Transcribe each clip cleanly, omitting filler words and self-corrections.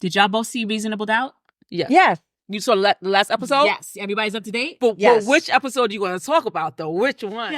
Did y'all both see Reasonable Doubt? Yes. Yes. You saw the last episode? Yes. Everybody's up to date? But which episode do you want to talk about, though? Which one?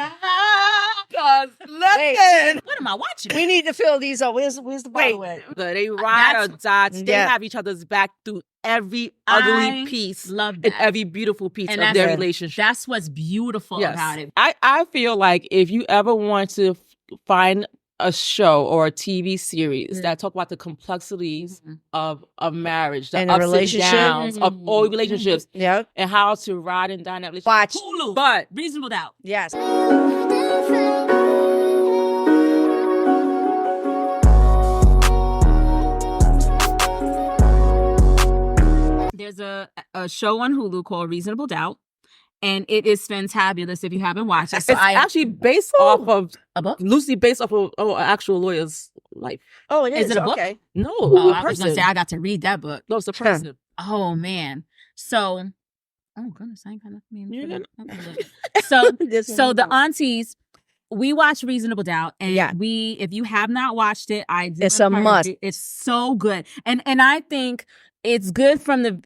Because, listen. What am I watching? We need to fill these up. Where's the bottle at? They ride or die. They have each other's back through every ugly piece. Love that. And every beautiful piece and of their relationship. That's what's beautiful about it. I feel like if you ever want to find a show or a TV series that talk about the complexities of marriage, the and ups relationship. and downs of all relationships, Yep. and how to ride and die in that relationship. Watch. Hulu. But Reasonable Doubt. Yes. There's a show on Hulu called Reasonable Doubt. And it is fantabulous if you haven't watched it. So it's actually based off of a book, loosely based off of an actual lawyer's life. Oh, it is. Is it a book? Okay. No, I was gonna say I got to read that book. No, it's a person. Oh man. So, oh goodness, I ain't got nothing. You're gonna... So the Aunties, we watch Reasonable Doubt, and if you have not watched it, it's a must. It's so good, and I think it's good from the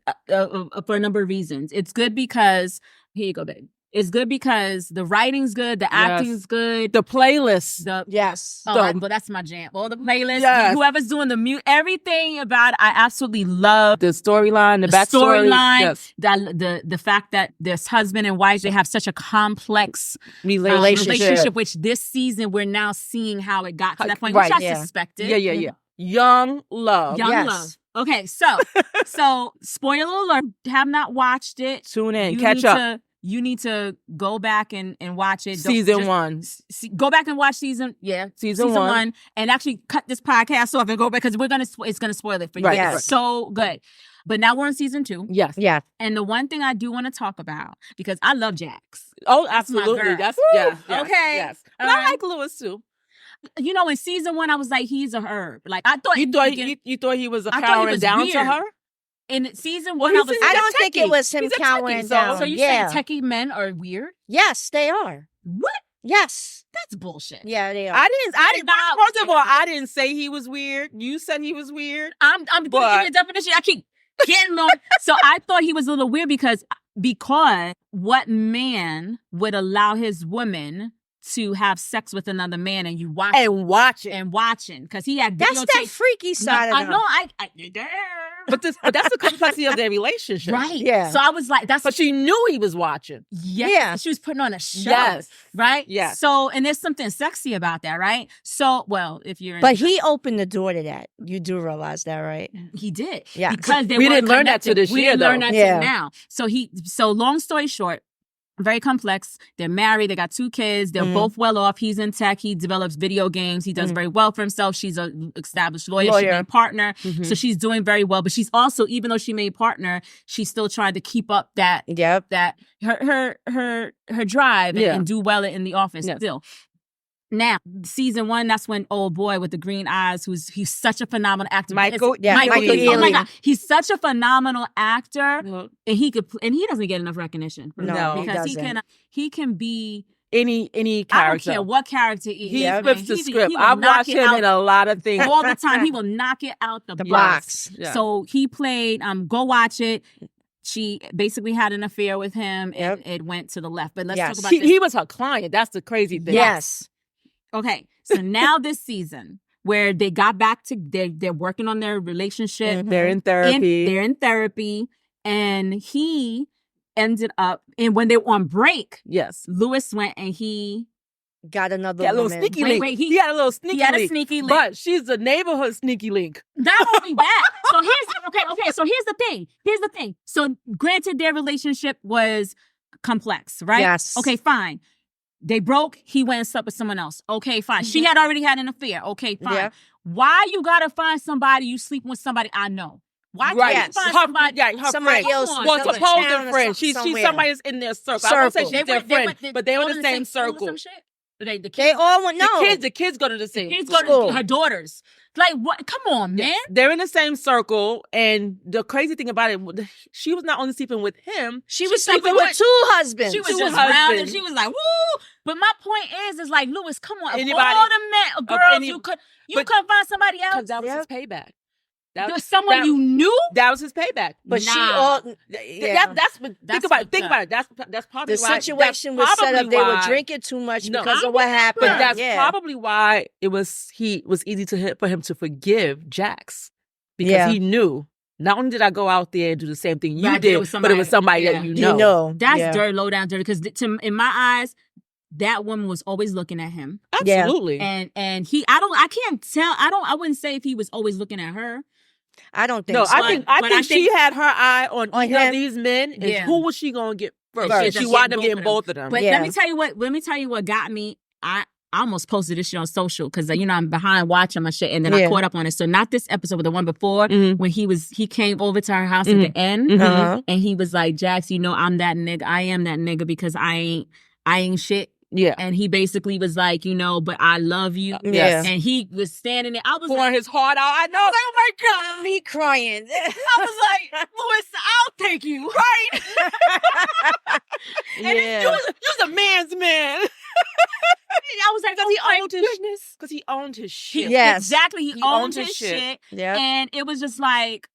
for a number of reasons. It's good because. Here you go, babe. It's good because the writing's good, the acting's good, the playlist. But that's my jam. All the playlists, whoever's doing the mute, everything about it, I absolutely love the storyline, the backstory, the fact that this husband and wife, they have such a complex relationship. Which this season we're now seeing how it got to that point, which I suspected. Yeah. Young love. Young love. Okay, so spoiler alert, have not watched it. Tune in, catch up. You need to go back and watch it. Season 1. Go back and watch season 1 and actually cut this podcast off and go back because it's gonna spoil it for you. Right. It's so good. But now we're on season 2. Yes. Yeah. And the one thing I do want to talk about, because I love Jax. Oh, absolutely. That's yes. Okay. Yes. But I like Louis too. You know, in season 1, I was like, he's a herb. Like I thought you thought he was cowering down weird. to her. In season 1, I don't think it was him cowering down. So you saying techie men are weird? Yes, they are. What? Yes. That's bullshit. Yeah, they are. I didn't. First of all, I didn't say he was weird. You said he was weird. I'm gonna give you a definition. I keep getting on. So I thought he was a little weird because what man would allow his woman to have sex with another man and you watch watching because he had that's that freaky side of him. I know I but that's the complexity of their relationship, right? Yeah. So I was like, but she knew he was watching. Yeah, she was putting on a show. Yes, right. Yeah. So and there's something sexy about that, right? So if you're, but he opened the door to that. You do realize that, right? He did. Yeah. Because we didn't learn that to this year. We didn't learn that to now. So long story short. Very complex. They're married. They got 2 kids. They're both well off. He's in tech. He develops video games. He does very well for himself. She's an established lawyer. She made partner. So she's doing very well. But she's also, even though she made partner, she's still trying to keep up that her drive and do well in the office still. Now, season 1, that's when old boy with the green eyes, he's such a phenomenal actor. Michael Ealy. Oh my God, he's such a phenomenal actor, and he doesn't get enough recognition. Because he can be any character. I don't care what character he is. He flips the script. I've watched him in a lot of things all the time. He will knock it out the box. Yeah. So he played. Go watch it. She basically had an affair with him, and it went to the left. But let's talk about this. He was her client. That's the crazy thing. Yes. Okay, so now this season where they got back to, they're working on their relationship. They're in therapy. They're in therapy, and he ended up, and when they were on break, Louis went and he got another little sneaky link. He had a little sneaky link. He had a sneaky link. But she's the neighborhood sneaky link. Not only that. So here's the thing. So granted, their relationship was complex, right? Yes. Okay, fine. They broke. He went and slept with someone else. Okay, fine. She had already had an affair. Okay, fine. Yeah. Why you gotta find somebody you sleeping with somebody I know? Why can't you find somebody? Her somebody friend. else. Well, supposed friend. She's somebody's in their circle. I won't say she's their friend, but they're in the same circle. They all went, no. The kids go to the same kids go to her daughters. Like, what? Come on, man. They're in the same circle, and the crazy thing about it, she was not only sleeping with him, she was sleeping with 2 husbands. She was just round, and she was like, woo! But my point is like, Louis, come on. Of all the men, girls, you could find somebody else. Because that was his payback. Someone you knew? That was his payback. But Nah. Think about it. Think about it. That's probably the why situation was set up. They were drinking too much because of what happened. But that's probably why it was easy for him to forgive Jax, because he knew. Not only did I go out there and do the same thing you did, but it was somebody that you know. That's dirty, low down dirty. Because in my eyes, that woman was always looking at him. Absolutely. And I can't tell. I wouldn't say if he was always looking at her. I don't think so. I think she had her eye on either of these men. And who was she going to get first? And she wound up getting both of them. But let me tell you what got me. I almost posted this shit on social because I'm behind watching my shit, and then I caught up on it. So not this episode, but the one before when he came over to our house at the end, and he was like, "Jax, I'm that nigga. I am that nigga because I ain't shit." Yeah. And he basically was like, but I love you. Yes. And he was standing there. I was pouring his heart out. I know. Oh my God. Me crying. I was like, Louis, I'll take you. Right? And you was a man's man. I was like, because he owned his shit. Yes. Exactly. He owned his shit. Yeah. And it was just like,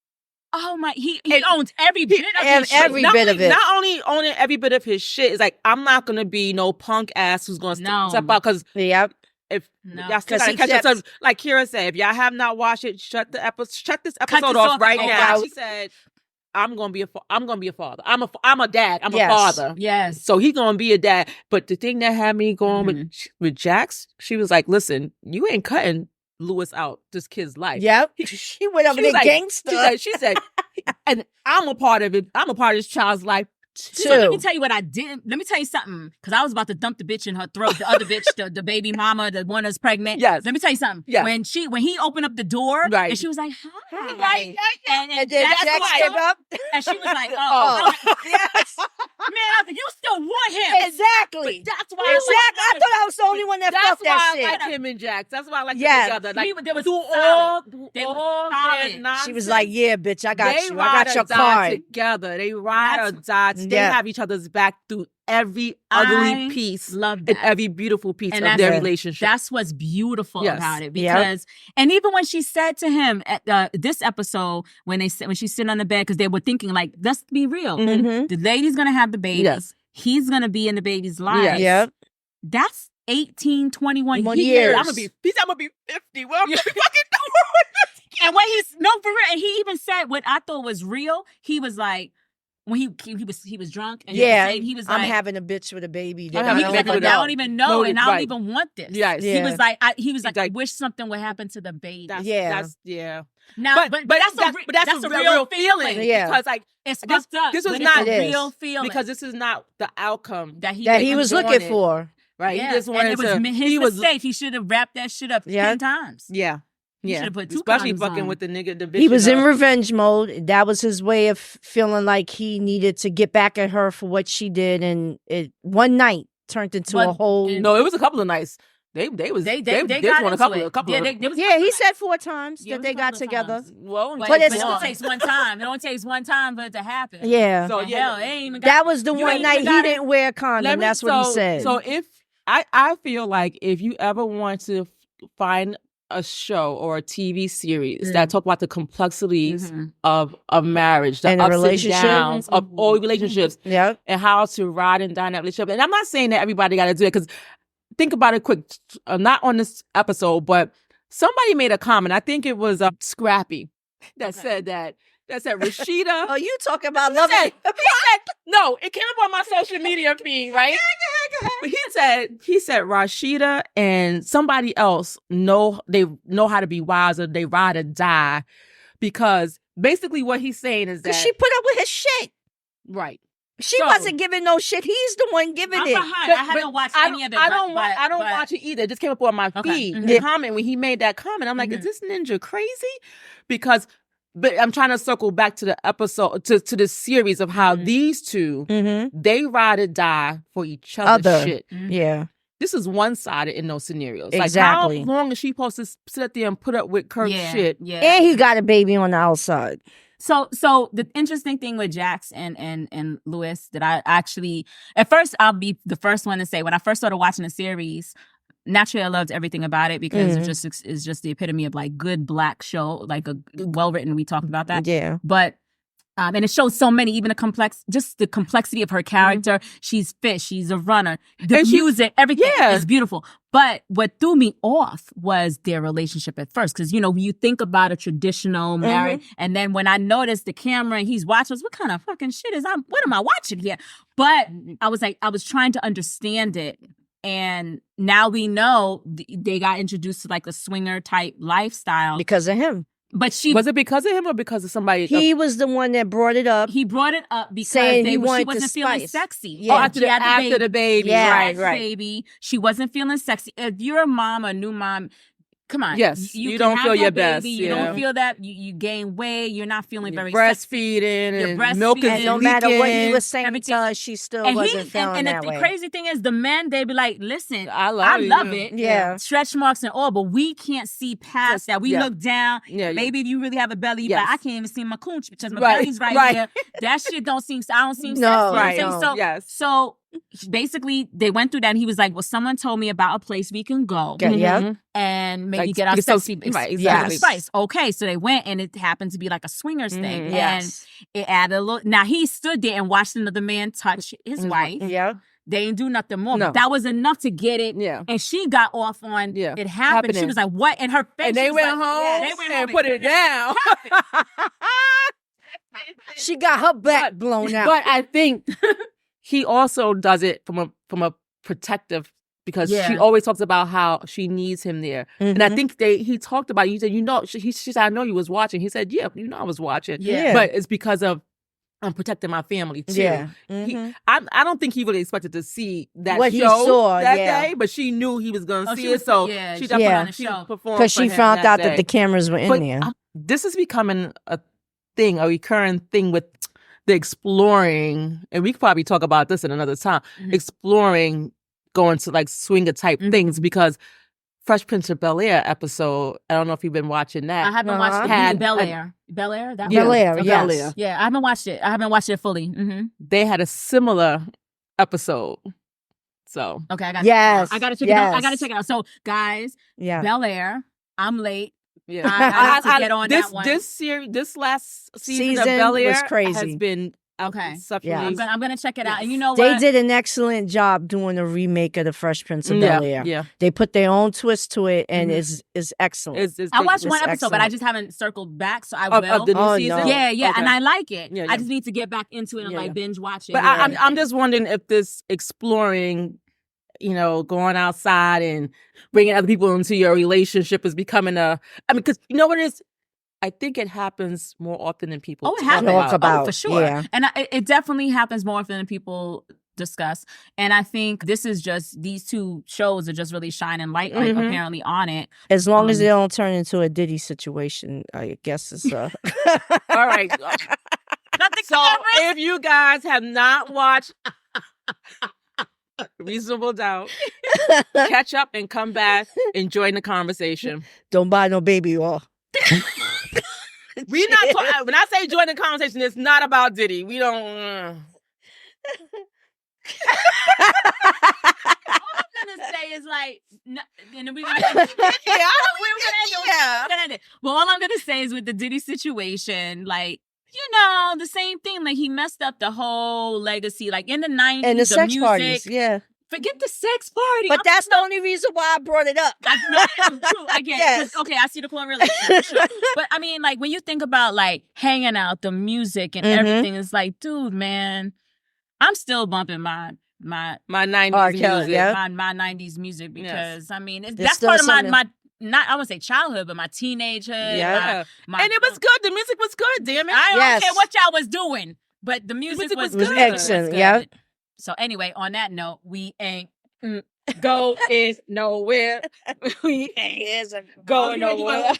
oh my, he owns every bit of his shit. Every bit of it. Not only owning every bit of his shit, it's like, I'm not going to be no punk ass who's going to step out because if y'all still gotta catch yourself. Like Kira said, if y'all have not watched it, shut this episode off right now. She said, I'm gonna be a father. I'm a dad. I'm a father. Yes. So he's gonna be a dad. But the thing that had me going with Jax, she was like, listen, you ain't cutting Louis out this kid's life. Yep. He went over there gangster. She said, and I'm a part of it. I'm a part of this child's life too. So let me tell you what I did. Let me tell you something. Because I was about to dump the bitch in her throat. The other bitch, the baby mama, the one that's pregnant. Yes. Let me tell you something. Yes. when he opened up the door, right, and she was like, hi. Right. And then Jax came up. And she was like, oh. Yes. Man, I was like, you still want him. Exactly. But that's why I thought I was the only one that felt that shit. That's why I like him and Jax. That's why I like them together. Like, there was all their nonsense. She was like, yeah, bitch, I got you. I got your card. card. Together. They ride or die. They have each other's back through every ugly piece and every beautiful piece of their relationship. That's what's beautiful about it. Because and even when she said to him at this episode, when she's sitting on the bed, because they were thinking like, let's be real. The lady's gonna have the babies. Yes. He's gonna be in the baby's life. Yes. Yep. That's 18, 21 years. years. I'm gonna be 50. What am I fucking doing? And when for real, and he even said what I thought was real, he was like, when he was drunk and he was like, I'm having a bitch with a baby. I don't even know, and I don't even want this. Yes. He was like, I wish something would happen to the baby. That's Now, but that's a real feeling. Yeah, because like it's fucked up. This was not a real feeling because this is not the outcome that he was looking for. Right? Yeah. He just wanted and it was his mistake. He should have wrapped that shit up 10 times. Yeah. Yeah, especially fucking with the nigga. The bitch, he was in revenge mode. That was his way of feeling like he needed to get back at her for what she did, and it one night turned into a whole. No, it was a couple of nights. They got a couple. He said 4 times that they got together. Well, but it only takes one time. It only takes one time for it to happen. Yeah. So hell, it ain't even that was the one night he didn't wear a condom. That's what he said. So if I feel like if you ever want to find a show or a TV series that talk about the complexities of marriage, the ups and downs of all relationships, and how to ride and die in that relationship. And I'm not saying that everybody got to do it, because think about it quick. Not on this episode, but somebody made a comment. I think it was Scrappy that said that. That said Rashida. Oh, you talking about love? No, it came up on my social media feed, right? But he said Rashida and somebody else know how to be wiser. They ride or die, because basically what he's saying is that she put up with his shit, right? She wasn't giving no shit. He's the one giving it. I haven't watched any of it. I don't watch it either. It just came up on my feed. The comment when he made that comment, I'm like, is this ninja crazy? Because. But I'm trying to circle back to the episode, to the series of how these two, they ride or die for each other's shit. Yeah. This is one-sided in those scenarios. Exactly. Like, how long is she supposed to sit there and put up with Kirk's shit? Yeah. And he got a baby on the outside. So the interesting thing with Jax and Louis that I actually, at first I'll be the first one to say, when I first started watching the series, naturally I loved everything about it because it's just the epitome of like good Black show, like a well written. We talked about that. Yeah. But and it shows so many, even the complexity of her character. She's fit. She's a runner. The music, everything is beautiful. But what threw me off was their relationship at first. Because, when you think about a traditional marriage, and then when I noticed the camera and he's watching, what kind of fucking shit what am I watching here? But I was trying to understand it. And now we know they got introduced to like a swinger type lifestyle. Because of him. But was it because of him or because of somebody? He was the one that brought it up. He brought it up because she wasn't feeling sexy. Yeah. After the baby. Yeah. Right. Baby. She wasn't feeling sexy. If you're a mom, a new mom, come on. Yes. You don't feel your best. You don't feel that. You gain weight. You're not feeling very breastfeeding sexy. and milk is no matter what he was saying to her, she still wasn't feeling that way. And the crazy thing is, the men, they be like, listen, I love it. Yeah. Stretch marks and all, but we can't see past that. We look down. Yeah, maybe if you really have a belly, but I can't even see my cooch because my belly's right here. That shit don't seem sexy. So basically, they went through that, and he was like, well, someone told me about a place we can go. And maybe get our sexy spice. Okay, so they went, and it happened to be like a swingers thing. And it added a little. Now, he stood there and watched another man touch his wife. Yeah. They didn't do nothing more. No. But that was enough to get it. Yeah. And she got off on it happened. She was like, what? And her face. And they went home and put it down. She got her back blown out. But I think he also does it from a protective, because she always talks about how she needs him there. And I think he talked about it. He said, she said, I know you was watching. He said, yeah, I was watching. Yeah. But it's because of I'm protecting my family too. Yeah. I don't think he really expected to see that what show he saw, that day, but she knew he was going to see it. So she performed because she found out that the cameras were in there. This is becoming a recurring thing with the exploring, and we could probably talk about this in another time, exploring going to like swinger type things, because Fresh Prince of Bel-Air episode, I don't know if you've been watching that. I haven't watched it. Bel-Air. Bel-Air? Bel-Air, yes. Bel-Air. Yeah, I haven't watched it. I haven't watched it fully. They had a similar episode. So. Okay, I got to check it out. I got to check it out. So, guys, Bel-Air, I'm late. Yeah. I need to get on that one. This last season of Bel-Air was crazy. Has been I'm gonna check it out. And you know what? They did an excellent job doing a remake of the Fresh Prince of Bel-Air. Yeah. They put their own twist to it, and it's excellent. I watched one episode, but I just haven't circled back, so I will. Of the new season? No. Yeah, and I like it. Yeah. I just need to get back into it and like binge watch it. But I'm just wondering if this exploring, going outside and bringing other people into your relationship is becoming because you know what it is? I think it happens more often than people talk about. For sure. Yeah. And it definitely happens more often than people discuss. And I think this is just, these two shows are just really shining light, apparently, on it. As long as they don't turn into a Diddy situation, I guess it's... All right. So if you guys have not watched Reasonable Doubt, catch up and come back and join the conversation. Don't buy no baby oil. We not talking. When I say join the conversation, it's not about Diddy. We don't. All I'm gonna say is like, and we're gonna end it. But all I'm gonna say is with the Diddy situation, like, the same thing. Like, he messed up the whole legacy. Like in the 90s, and the sex music, parties, yeah. Forget the sex party. But that's the only reason why I brought it up. True. Again, yes. Okay, I see the correlation. Sure. But I mean, like, when you think about like hanging out, the music and everything, it's like, dude, man, I'm still bumping my 90s music. Yeah. My 90s music, because I mean, that's part of my not, I wouldn't say childhood, but my teenagehood. Yeah. And it was good. The music was good, damn it. I don't care what y'all was doing, but the music was good. Excellent. Yeah. So anyway, on that note, we ain't go is nowhere. We ain't going nowhere.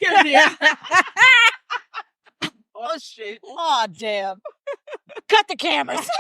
Oh shit. Oh damn. Cut the cameras.